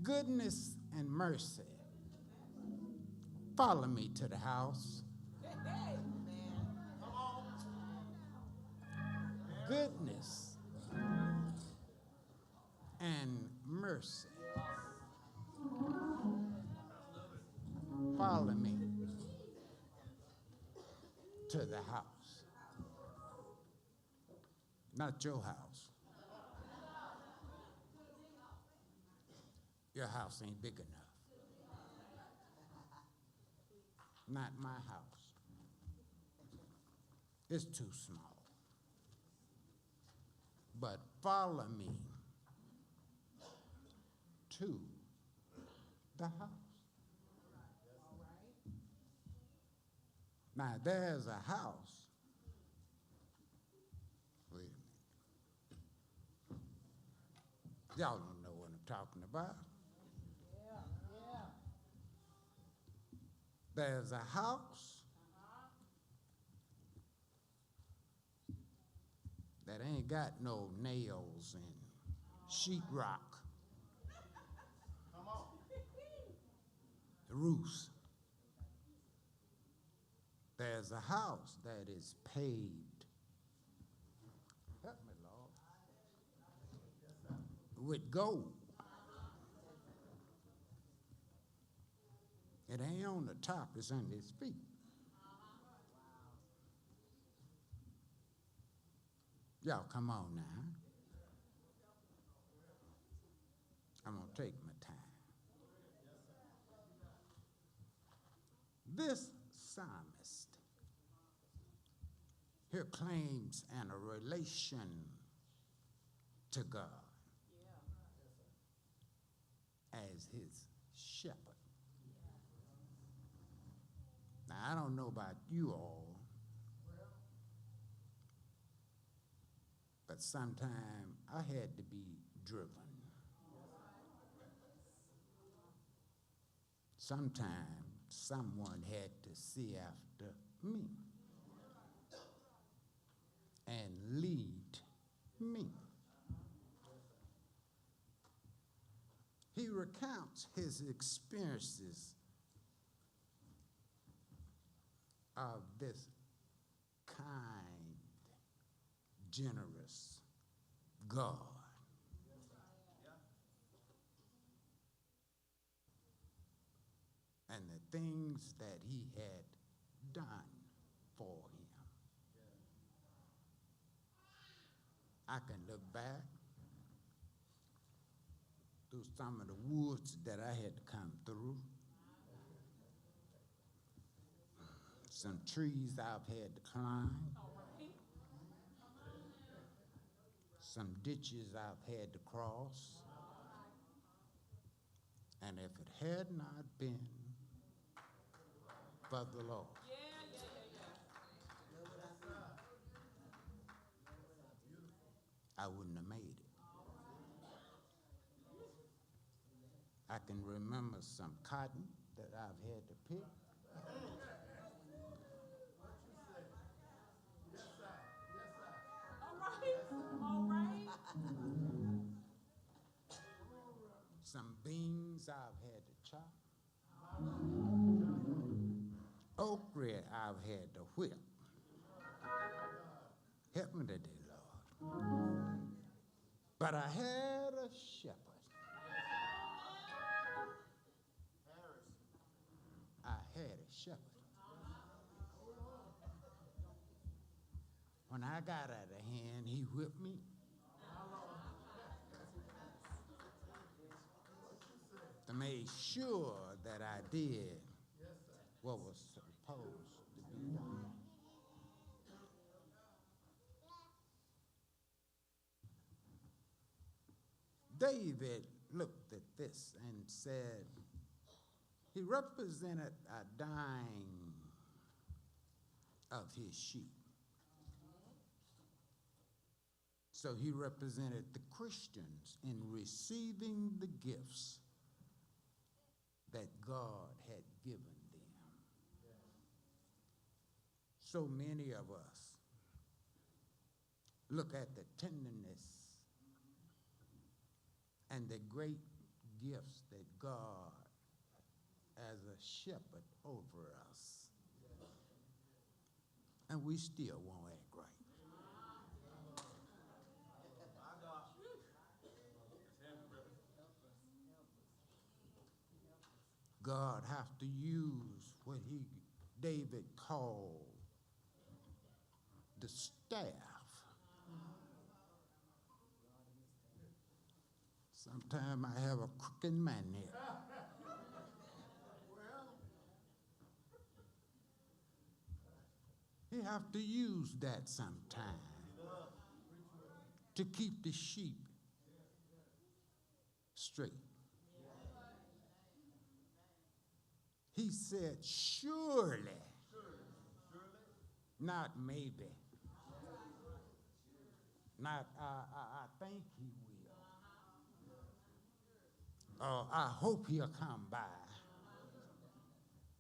Goodness and mercy follow me to the house. Goodness and mercy follow me to the house. Not your house. Your house ain't big enough. Not my house. It's too small. But follow me to the house. Now, there's a house. Wait a minute. Y'all don't know what I'm talking about. There's a house that ain't got no nails and sheetrock. The roofs. There's a house that is paved. Help me, Lord. With gold. It ain't on the top, it's under his feet. Y'all come on now. I'm going to take my time. This psalmist here claims a relation to God as his shepherd. Now, I don't know about you all, but sometime I had to be driven. Sometime someone had to see after me and lead me. He recounts his experiences of this kind, generous God. And the things that he had done for him. I can look back through some of the woods that I had to come through. Some trees I've had to climb. Some ditches I've had to cross. And if it had not been for the Lord, I wouldn't have made it. I can remember some cotton that I've had to pick. All right. Some beans I've had to chop. Okra I've had to whip. Help me today, Lord. But I had a shepherd. I had a shepherd. When I got out of hand, he whipped me. To make sure that I did what was supposed to be done. David looked at this and said, he represented a dying of his sheep. So he represented the Christians in receiving the gifts that God had given them. So many of us look at the tenderness and the great gifts that God, as a shepherd over us, and we still won't act right. God have to use what David called the staff. Sometimes I have a crooked man there. He have to use that sometime to keep the sheep straight. He said, surely, not maybe, not I think he will. I hope he'll come by.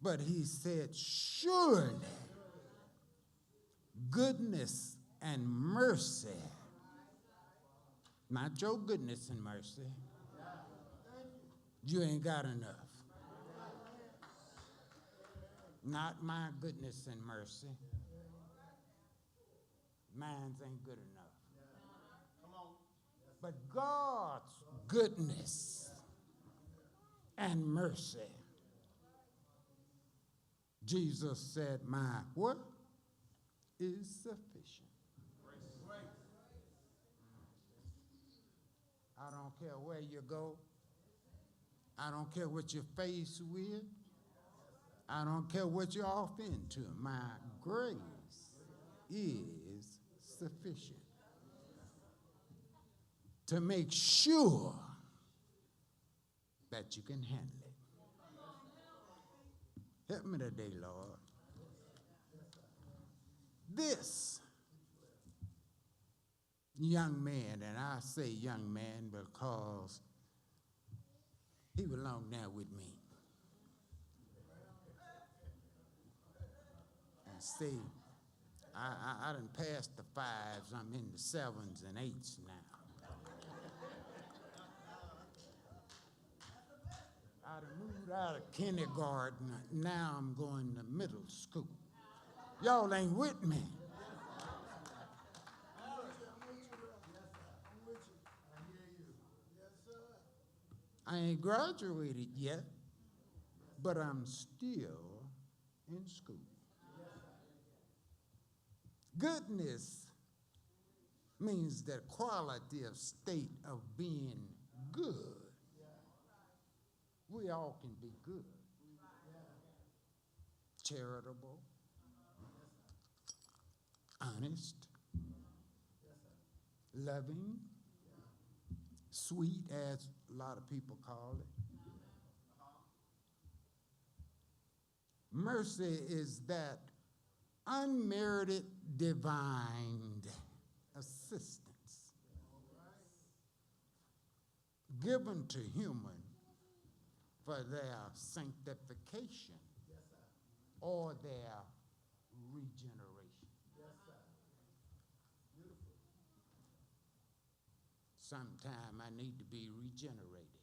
But he said, surely, goodness and mercy, not your goodness and mercy, you ain't got enough. Not my goodness and mercy. Mine's ain't good enough. But God's goodness and mercy. Jesus said, my what is sufficient. I don't care where you go. I don't care what you're faced with. I don't care what you're off into. My grace is sufficient to make sure that you can handle it. Help me today, Lord. This young man, and I say young man because he belonged there with me. And see, I done passed the 5s. I'm in the 7s and 8s now. I done moved out of kindergarten. Now I'm going to middle school. Y'all ain't with me. I ain't graduated yet, but I'm still in school. Goodness means the quality of state of being good. We all can be good. Charitable, honest, loving, sweet, as a lot of people call it. Mercy is that unmerited divine assistance given to human for their sanctification or their regeneration. Sometime I need to be regenerated.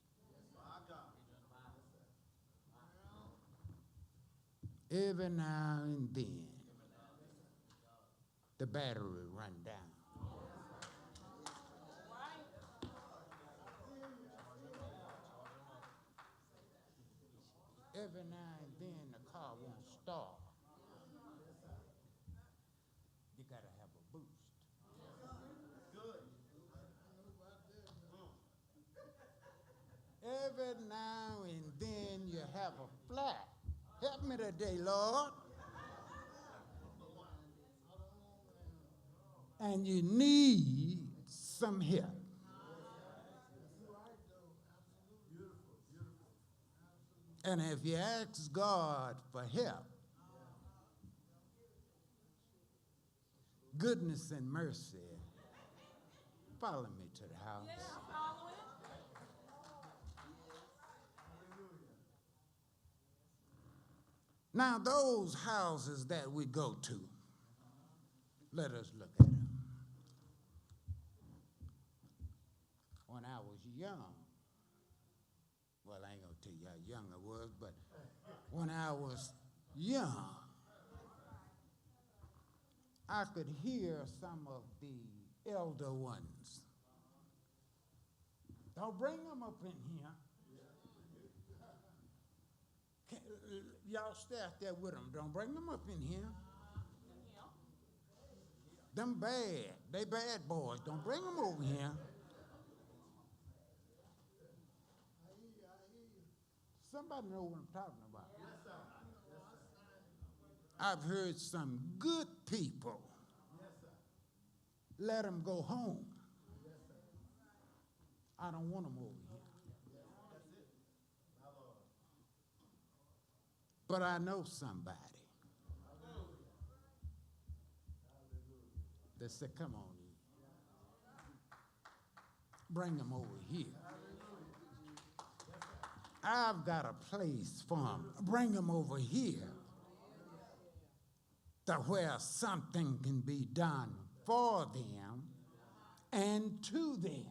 Every now and then, the battery run down. Every now and then, the car won't start. You gotta have a boost. Every now and then, you have a flat. Help me today, Lord. And you need some help. And if you ask God for help, goodness and mercy, follow me to the house. Now, those houses that we go to, let us look at them. When I was young, Well, I ain't gonna tell you how young I was, but when I was young, I could hear some of the elder ones. Don't bring them up in here. Y'all stay out there with them. Don't bring them up in here. Them bad. They bad boys. Don't bring them over here. Somebody know what I'm talking about. I've heard some good people let them go home. I don't want them over here. But I know somebody that said, come on in. Bring them over here. I've got a place for them. Bring them over here to where something can be done for them and to them.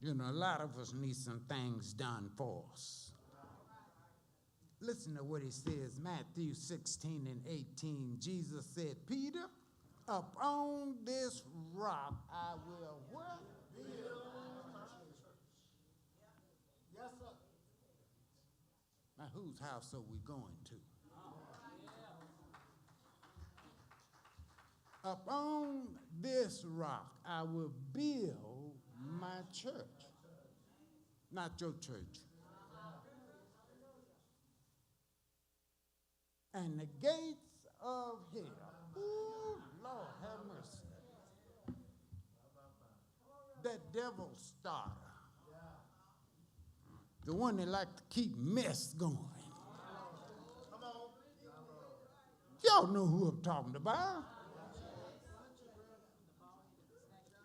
You know, a lot of us need some things done for us. Listen to what he says, Matthew 16 and 18. Jesus said, Peter, upon this rock I will what? Build my church. Yes, sir. Now, whose house are we going to? Upon this rock I will build my church. Not your church. And the gates of hell, ooh, Lord have mercy. That devil starter, the one that like to keep mess going. Y'all know who I'm talking about.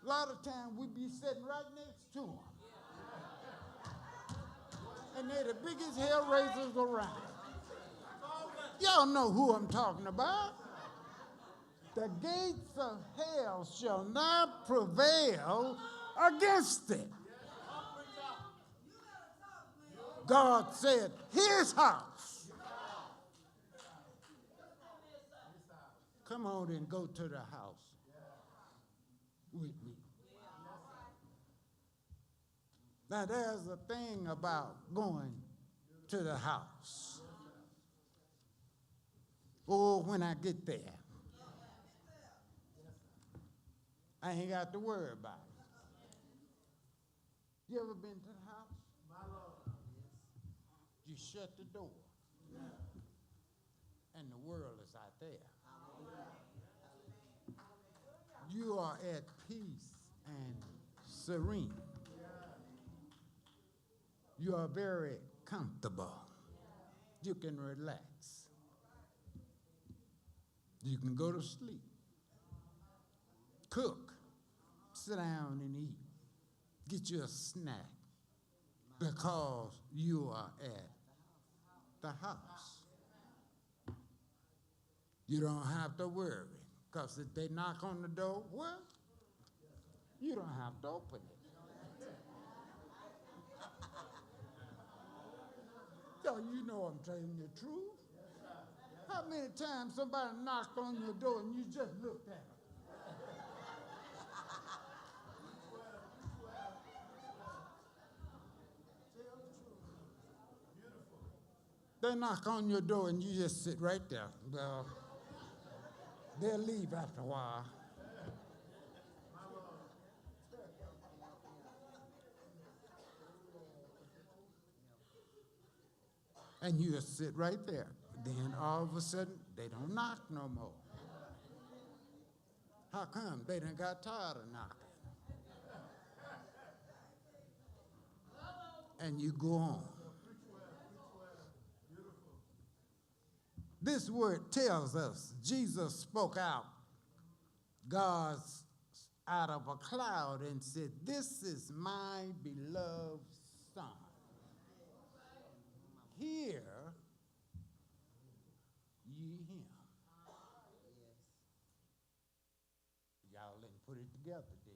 A lot of times we be sitting right next to them. And they're the biggest hell raisers around. Y'all know who I'm talking about. The gates of hell shall not prevail against it. God said, his house. Come on and go to the house with me. Now, there's a thing about going to the house. Oh, when I get there, I ain't got to worry about it. You ever been to the house? You shut the door, and the world is out there. You are at peace and serene. You are very comfortable. You can relax. You can go to sleep, cook, sit down and eat, get you a snack because you are at the house. You don't have to worry because if they knock on the door, well, you don't have to open it. So you know I'm telling you the truth. How many times somebody knocked on your door and you just looked at them? They knock on your door and you just sit right there. Well, they'll leave after a while. And you just sit right there. Then all of a sudden, they don't knock no more. How come? They done got tired of knocking. And you go on. This word tells us Jesus spoke out God's out of a cloud and said, this is my beloved son. Hear ye him. Y'all didn't put it together, did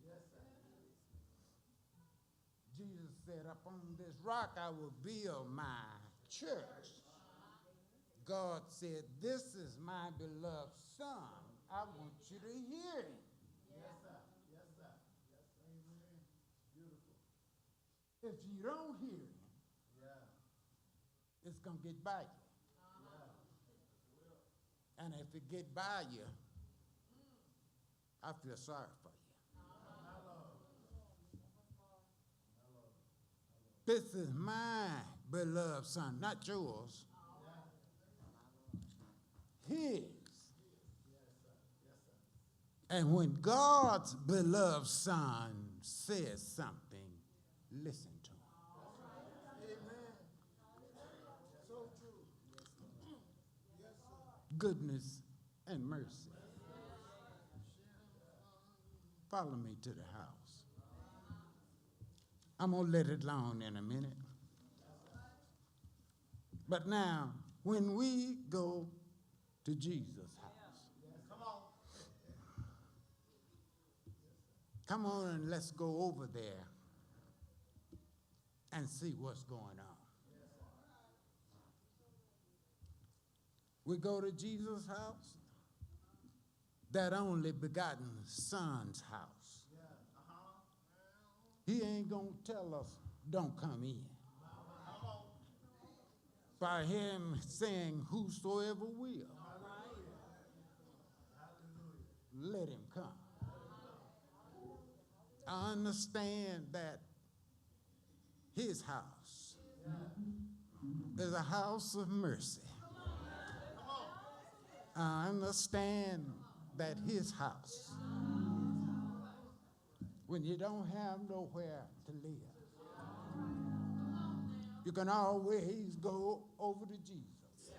you? Jesus said, upon this rock I will build my church. God said, this is my beloved son. I want you to hear him. Yes, sir. Yes, sir. Yes, sir. Amen. Beautiful. If you don't hear him, it's going to get by you. And if it get by you, I feel sorry for you. This is my beloved son, not yours. His. And when God's beloved son says something, listen to him. Amen. So true. Goodness and mercy. Follow me to the house. I'm going to let it alone in a minute. But now, when we go to Jesus' house, come on and let's go over there and see what's going on. We go to Jesus' house, that only begotten son's house. He ain't going to tell us, don't come in. By him saying, whosoever will, let him come. I understand that his house is a house of mercy. I understand that his house, when you don't have nowhere to live, you can always go over to Jesus.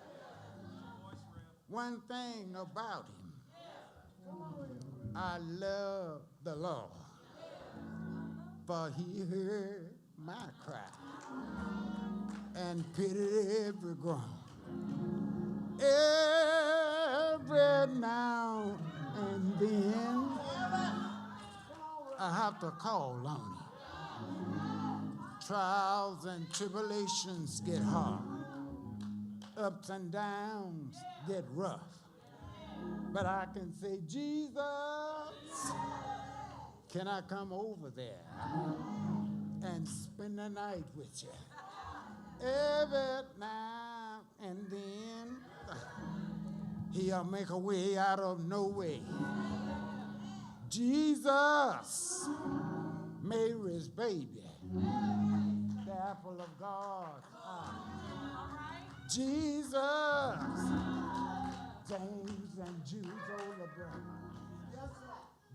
One thing about him, I love the Lord, for he heard my cry and pitied every groan. Every now and then, I have to call on him. Trials and tribulations get hard. Ups and downs get rough. But I can say, Jesus, can I come over there and spend the night with you? Every now and then, he'll make a way out of no way. Jesus, Mary's baby, the apple of God's eye. Jesus, James and Jude's older brother.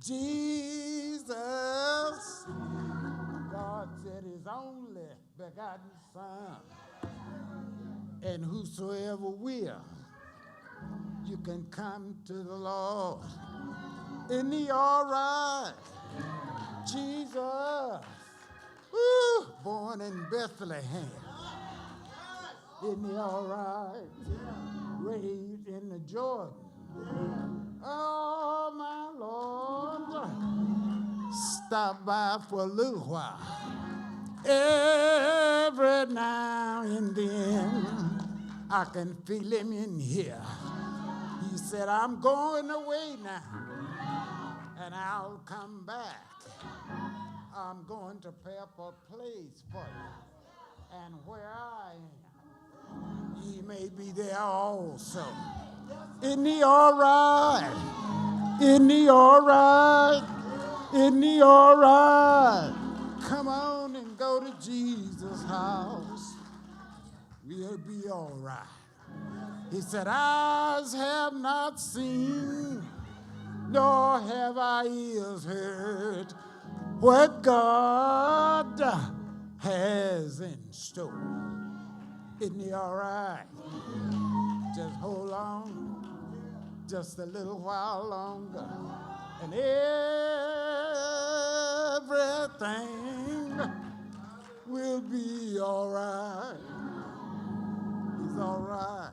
Jesus, God said his only begotten son. And whosoever will, you can come to the Lord. Isn't he all right? Jesus, woo, born in Bethlehem. Isn't he all right? Raised in the Jordan. Oh, my Lord, stop by for a little while. Every now and then, I can feel him in here. He said, I'm going away now, and I'll come back. I'm going to prepare a place for you. And where I am, he may be there also. Isn't he all right? Isn't he all right? Isn't he all right? Come on and go to Jesus' house. We'll be all right. He said, eyes have not seen, nor have I ears heard what God has in store. Isn't he all right? Just hold on just a little while longer, and everything will be all right. He's all right.